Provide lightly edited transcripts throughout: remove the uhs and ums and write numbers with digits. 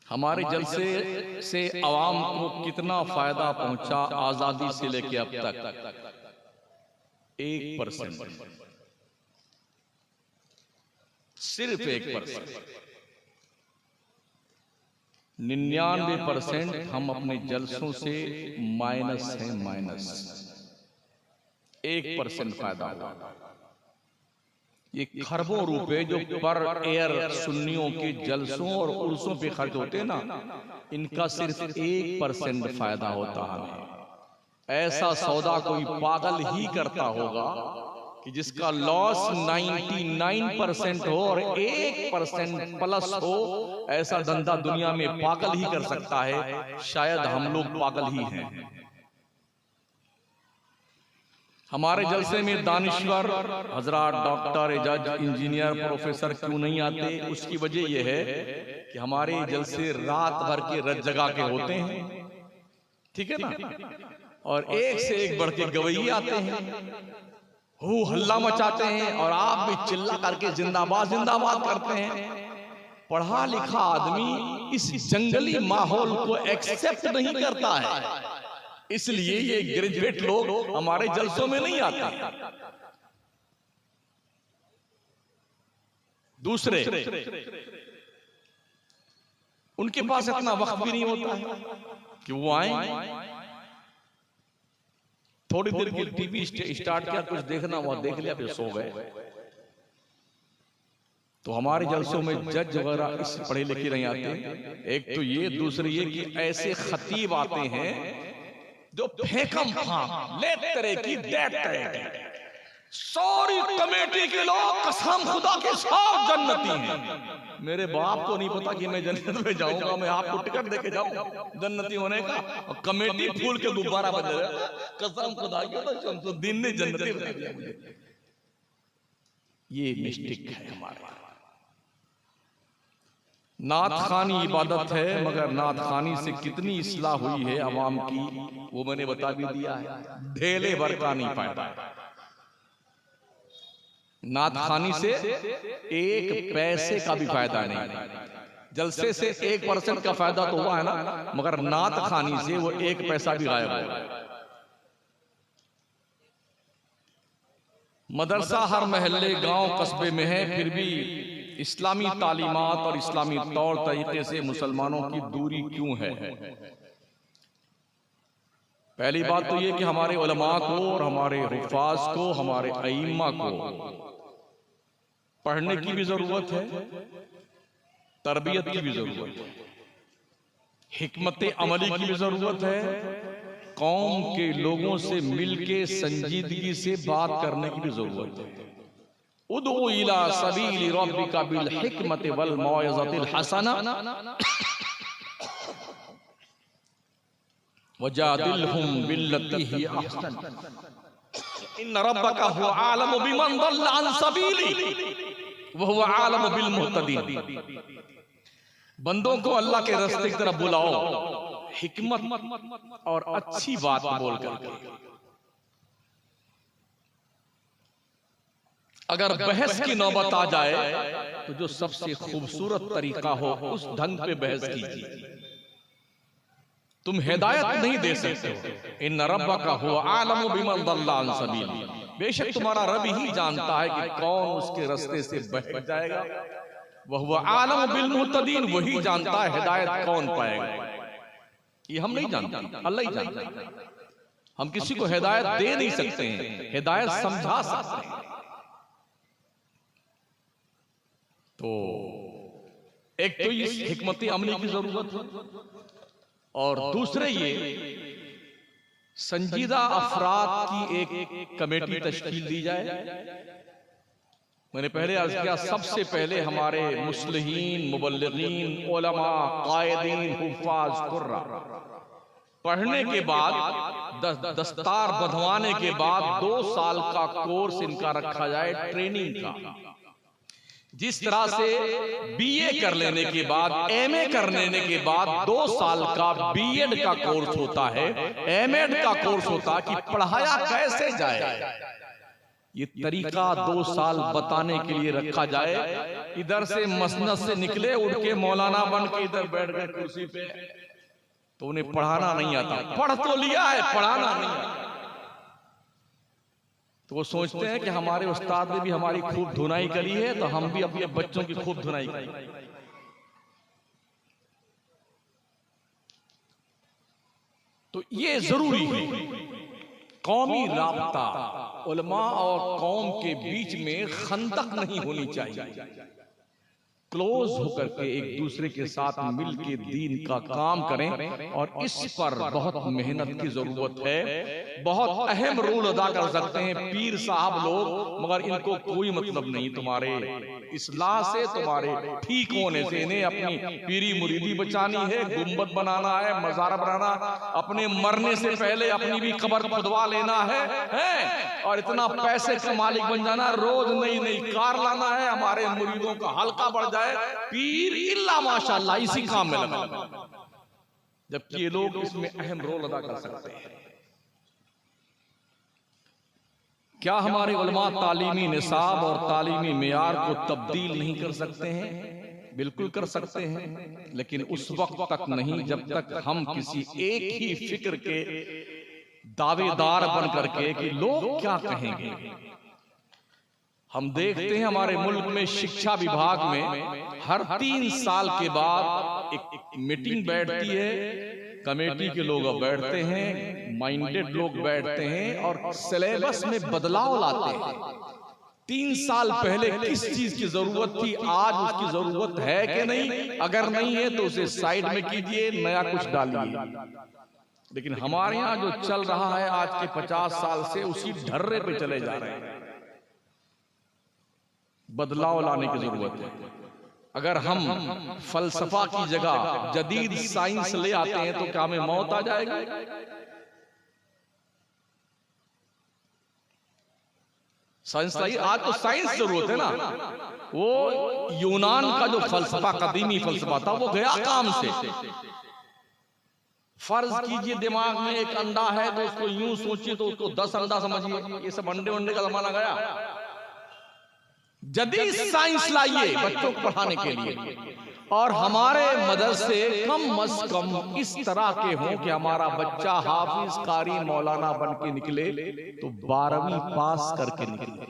हमारे जलसे से आवाम को कितना फायदा पहुंचा आजादी से लेके अब तक? 1%, सिर्फ 1%। 99% हम अपने जलसों से माइनस हैं, माइनस। 1% फायदा हुआ। ये खरबों रुपए जो पर एयर सुन्नियों के जलसों और उर्सों पे खर्च होते हैं ना, इनका सिर्फ 1% फायदा होता है। ऐसा सौदा कोई पागल ही करता होगा कि जिसका लॉस 99% हो और 1% प्लस हो। ऐसा धंधा दुनिया में पागल ही कर सकता है। शायद हम लोग पागल ही हैं। हमारे जलसे में दानिश्वर हजरात, डॉक्टर, जज, इंजीनियर, प्रोफेसर क्यों नहीं आते? उसकी वजह यह है कि हमारे जलसे रात भर के रत जगा के होते हैं, ठीक है ना, और एक से एक बढ़ के गवैये आते हैं, हो हल्ला मचाते हैं और आप भी चिल्ला करके जिंदाबाद जिंदाबाद करते हैं। पढ़ा लिखा आदमी इस जंगली माहौल को एक्सेप्ट नहीं करता है, इसलिए ये ग्रेजुएट लोग हमारे जलसों में नहीं आते। दूसरे, उनके पास इतना वक्त भी नहीं होता है कि वो आए, थोड़ी देर के टीवी स्टार्ट किया, कुछ देखना हुआ देख लिया, फिर सो गए। तो हमारे जलसों में जज वगैरह इस पढ़े लिखे नहीं आते। एक तो ये, दूसरी ये कि ऐसे खतीब आते हैं जो फेंकम फांक ले तरह की देख तरह की। सारी कमेटी के लोग कसम खुदा के साथ जन्नती हैं। मेरे बाप को नहीं पता कि मैं जन्नत में जाऊंगा, मैं आपको टिकट देके जाऊंगा जन्नती होने का, और कमेटी फूल के गुब्बारा बन रहा, कसम खुदा की तो दिन ने जन्नती बना दिया मुझे। ये मिस्टेक है हमारा। नात खानी इबादत है, मगर नात खानी से कितनी इस्लाह हुई है अवाम की, वो मैंने बता भी दिया है। ढेले भर का नहीं फायदा। नात खानी से 1 पैसे का भी फायदा नहीं। जलसे से 1% का फायदा तो हुआ है ना, मगर नात खानी से वो 1 पैसा भी गायब हो। मदरसा हर महल्ले गांव कस्बे में है, फिर भी इस्लामी तालीमात और इस्लामी तौर तरीके से मुसलमानों की दूरी क्यों है? पहली बात तो ये कि हमारे उलमा को और हमारे हुफ़ाज़ को, हमारे अइम्मा को पढ़ने की भी जरूरत है, तरबियत की भी जरूरत है, हिकमत अमली की भी जरूरत है, कौम के लोगों से मिलके संजीदगी से बात करने की भी जरूरत है। उदू इला सबील रब्बिका बिल हिकमति वल मौइज़तिल हसना वजादिलहुम बिल्लती ही अहसन इन्न रब्बका हुवा आलमु बिमन दल्ला अन सबीली व हुवा आलमु बिल मुहतदीन। बंदों को अल्लाह के रास्ते की तरफ बुलाओ, हिकमत और अच्छी बात बोल करके। अगर बहस की नौबत आ जाए तो जो सबसे खूबसूरत तरीका हो उस ढंग पे बहस कीजिए। तुम हिदायत नहीं दे सकते हो। इन्न रब्बका हुवा आलमु बिमन दल्ला अन सबीली, बेशक तुम्हारा रब ही जानता है कि कौन उसके रास्ते से बहक जाएगा। वह हुवा आलमु बिल मुहतदीन, वही जानता है हिदायत कौन पाएगा। ये हम नहीं जानते, अल्लाह ही जानता है। हम किसी को हिदायत दे नहीं सकते हैं, हिदायत समझा सकते हैं। तो एक तो इस हिकमत अमली की जरूरत है, और दूसरे ये संजीदा अफराद की एक कमेटी तश्कील दी जाए। मैंने पहले अर्ज किया, सबसे पहले हमारे मुस्लिहीन, मुबल्लिगीन, उलमा, कायदीन, हुफ़ाज़, कुर्रा पढ़ने के बाद, दस्तार बंधवाने के बाद 2 साल का कोर्स इनका रखा जाए, ट्रेनिंग का। जिस तरह से बीए कर लेने के बाद, एमए कर लेने के बाद 2 साल का बीएड का कोर्स होता है, एमएड का कोर्स होता है कि पढ़ाया कैसे जाए, ये तरीका 2 साल बताने के लिए रखा जाए। इधर से मसनद से निकले, उठ के मौलाना बन के इधर बैठ गए कुर्सी पे, तो उन्हें पढ़ाना नहीं आता। पढ़ तो लिया है, पढ़ाना नहीं आता। तो वो सोचते हैं कि हमारे उस्ताद ने भी हमारी खूब धुनाई करी है, तो हम भी अपने बच्चों की खूब धुनाई करें। तो ये जरूरी है, कौमी राब्ता, उलमा और कौम के बीच में खंदक नहीं होनी चाहिए। क्लोज होकर के एक दूसरे के साथ मिल के दीन का काम करें, और इस पर बहुत मेहनत की जरूरत है। बहुत अहम रोल अदा कर सकते हैं पीर साहब लोग, मगर इनको कोई मतलब नहीं तुम्हारे इस्लाह से, तुम्हारे ठीक होने से। इन्हें अपनी पीरी मुरीदी बचानी है, गुंबद बनाना है, मज़ार बनाना, अपने मरने से पहले अपनी भी कब्र खुदवा लेना है, और इतना पैसे का मालिक बन जाना, रोज नई नई कार लाना है, हमारे मुरीदों का हल्का बढ़ जाए। पीर इल्ला माशाअल्लाह इसी काम में लगा, जबकि ये लोग इसमें अहम रोल अदा कर सकते हैं। क्या हमारे उलमा तालीमी निसाब और तालीमी मेयार को तब्दील नहीं कर सकते हैं? बिल्कुल कर सकते हैं, लेकिन उस वक्त तक नहीं जब तक हम किसी एक ही फिक्र के दावेदार बन करके कि लोग क्या कहेंगे। हम देखते हैं हमारे मुल्क में शिक्षा विभाग में हर 3 साल के बाद एक मीटिंग बैठती है, कमेटी के लोग बैठते हैं, माइंडेड लोग बैठते हैं और सिलेबस में बदलाव लाते हैं। 3 साल पहले किस चीज की जरूरत थी, आज उसकी जरूरत है कि नहीं? अगर नहीं है तो उसे साइड में कीजिए, नया कुछ डालिए। लेकिन हमारे यहाँ जो चल रहा है आज के 50 साल से, उसी ढर्रे पे चले जा रहे हैं। बदलाव लाने की जरूरत है। अगर हम फलसफा की जगह जदीद साइंस ले आते हैं तो क्या हमें मौत आ जाएगी? साइंस आज तो साइंस जरूरत है ना। वो यूनान का जो फलसफा, कदीमी फलसफा था, वो गया काम से। फर्ज कीजिए दिमाग में एक अंडा है तो उसको यूं सोचिए तो उसको 10 अंडा समझिए। ये सब अंडे वंडे का जमाना गया। जदीद साइंस लाइए बच्चों को पढ़ाने के लिए, और हमारे मदरसे कम अज कम इस तरह के हों कि हमारा बच्चा हाफिज कारी मौलाना बन के निकले तो 12वीं पास करके निकले।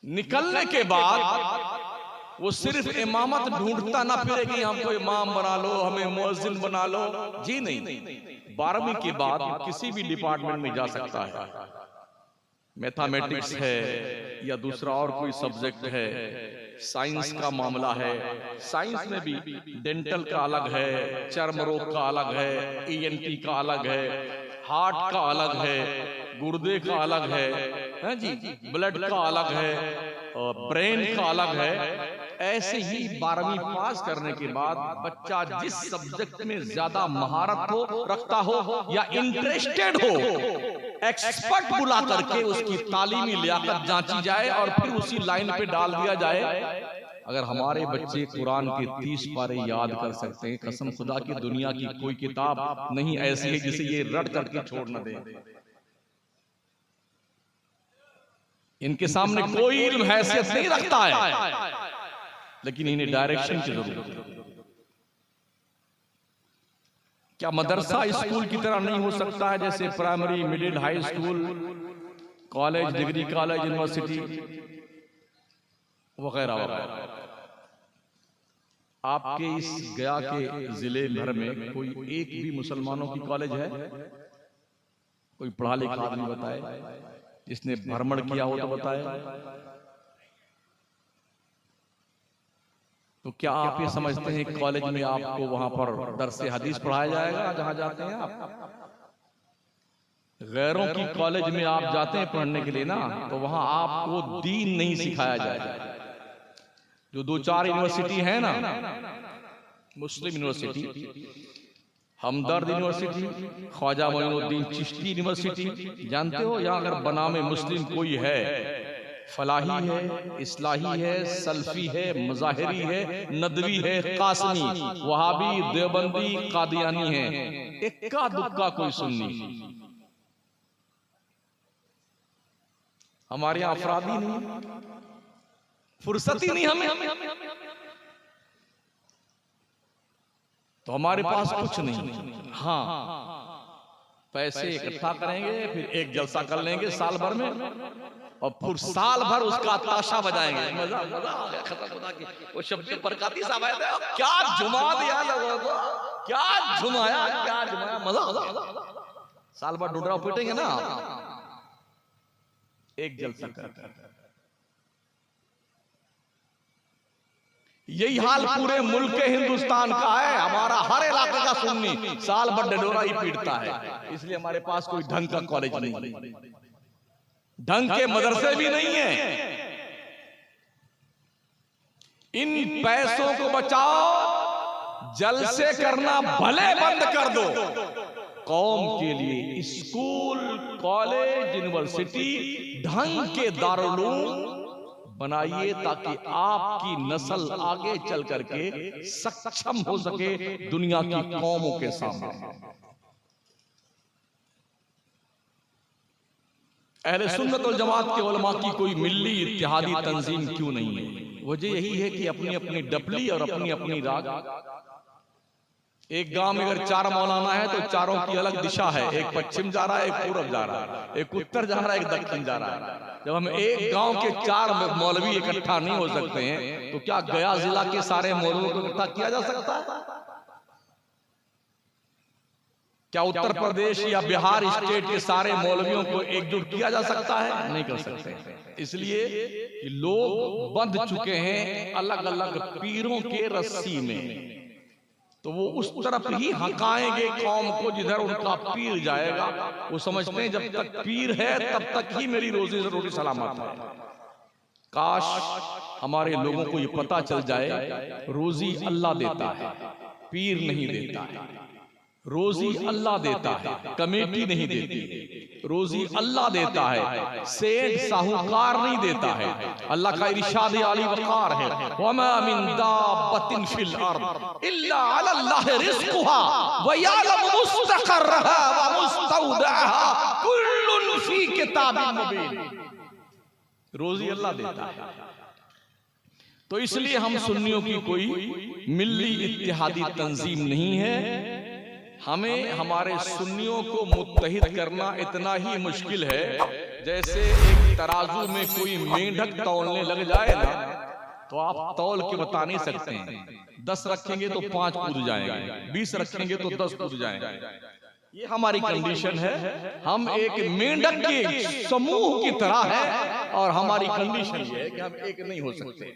निकलने के बाद वो सिर्फ इमामत ढूंढता ना फिरे कि हमको इमाम बना लो, हमें मुअज्जिन बना लो। जी नहीं, 12वीं के बाद किसी भी डिपार्टमेंट में जा सकता है। मैथमेटिक्स है या दूसरा और कोई सब्जेक्ट है, साइंस का मामला है, साइंस में भी डेंटल का अलग है, चर्म रोग का अलग है, ENT का अलग है, हार्ट का अलग है, गुर्दे का अलग है जी, ब्लड का अलग है, ब्रेन का अलग है। ऐसे ही 12वीं पास करने के बाद बच्चा जिस सब्जेक्ट में ज्यादा महारत हो रखता हो या इंटरेस्टेड हो, एक्सपर्ट बुला करके उसकी तालीमी लियाकत जांची जाए और फिर उसी लाइन पे डाल दिया जाए। अगर हमारे बच्चे कुरान के 30 पारे याद कर सकते हैं, कसम खुदा की दुनिया की कोई किताब नहीं ऐसी है जिसे ये रट करके छोड़ न दे। इनके सामने कोई इल्म हैसियत नहीं रखता है, लेकिन इन्हें डायरेक्शन की जरूरत है। क्या मदरसा स्कूल की तरह नहीं हो सकता है, जैसे primary, middle, high school, college, degree college, university वगैरह वगैरह? आपके इस गया के जिले भर में कोई एक भी मुसलमानों की कॉलेज है? कोई पढ़ा लिखा आदमी बताए, जिसने भ्रमण किया हो तो बताए। तो क्या आप ये समझते हैं कॉलेज में आपको वहां पर दर्स हदीस पढ़ाया जाएगा जहां जाते हैं आप? गैरों की कॉलेज में आप जाते हैं पढ़ने के लिए ना, तो वहां आपको दीन नहीं सिखाया जाएगा। जो 2-4 यूनिवर्सिटी है ना, मुस्लिम यूनिवर्सिटी, हमदर्द यूनिवर्सिटी, ख्वाजा मोइनुद्दीन चिश्ती यूनिवर्सिटी, जानते हो? यहाँ अगर बनामे मुस्लिम कोई है, फलाही है, इस्लाही है, सल्फी है, मज़ाहिरी है, नदवी है, कासमी, वहाबी, देवबंदी, कादियानी है, इक्का दुक्का कोई सुन्नी। हमारे यहाँ अफरादी नहीं। फुर्सत ही नहीं हमें। तो हमारे पास कुछ नहीं। हाँ, पैसे इकट्ठा करेंगे, फिर एक जलसा कर लेंगे साल भर में, और फिर साल भर उसका ताशा बजाएंगे। मजा मजा आ गया, खत्म होता कि वो शब्द बरकाती साहब आए थे, क्या झुमा दिया लोगों को, क्या झुमाया, क्या झुमाया, मजा आ। साल भर डुडरा पीटेंगे ना, एक जलसा कर। यही हाल पूरे मुल्क हिंदुस्तान का है। हमारा हर इलाके का सुन्नी साल भर डडोरा ही पीटता है। इसलिए हमारे पास कोई ढंग का कॉलेज नहीं, ढंग के मदरसे भी नहीं है। इन पैसों को बचाओ, जलसे करना भले बंद कर दो। कौम के लिए स्कूल, कॉलेज, यूनिवर्सिटी, ढंग के दारुल बनाइए, ताकि आपकी नस्ल आगे चल करके सक्षम हो सके दुनिया की कौमों के सामने। अहले सुन्नत वल जमात के उलमा की कोई मिल्ली इत्तेहादी तंजीम क्यों नहीं है? वजह यही है कि अपनी अपनी डपली और अपनी अपनी राग। एक गांव में अगर 4 मौलाना है तो चारों की अलग दिशा है, एक पश्चिम जा रहा है, एक पूरब जा रहा है, एक उत्तर जा रहा है, एक दक्षिण जा रहा है। जब हम एक गांव के 4 मौलवी इकट्ठा नहीं हो सकते हैं, तो क्या गया जिला के सारे मौलवियों को इकट्ठा किया जा सकता है? क्या उत्तर प्रदेश या बिहार स्टेट के सारे मौलवियों को एकजुट किया जा सकता है? नहीं कर सकते। इसलिए कि लोग बंध चुके हैं अलग अलग पीरों के रस्सी में, तो वो उस तरफ ही हकाएंगे कौम को जिधर उनका पीर जाएगा। वो समझते हैं जब तक पीर है तब तक ही मेरी रोजी रोटी सलामत है। काश हमारे लोगों को ये पता चल जाए, रोजी अल्लाह देता है, पीर नहीं देता है। रोजी अल्लाह देता है, कमेटी नहीं देती। रोजी अल्लाह देता है, सेठ साहूकार नहीं देता है। अल्लाह का इरशाद आली वकार है, वमा मिन दाब्बतिन फिल अर्द इल्ला अल्लाह रिज़्क़ुहा व यअलमु मुस्तक़र्रहा व मुस्तौदअहा कुल्लुन फी किताबिन मुबीन। रोजी अल्लाह देता है। तो इसलिए हम सुन्नियों की कोई मिल्ली इत्तेहादी तंजीम नहीं है। हमें हमारे सुन्नियों को मुत्तहिद करना इतना ही मुश्किल है जैसे एक तराजू में कोई मेंढक तौलने लग जाए ना, तो आप तौल के बता नहीं सकते हैं। 10 रखेंगे तो 5 कूद जाएंगे, 20 रखेंगे तो 10 कूद जाएंगे। ये हमारी कंडीशन है। हम एक मेंढक के समूह की तरह है, और हमारी कंडीशन ये है कि हम एक नहीं हो सकते।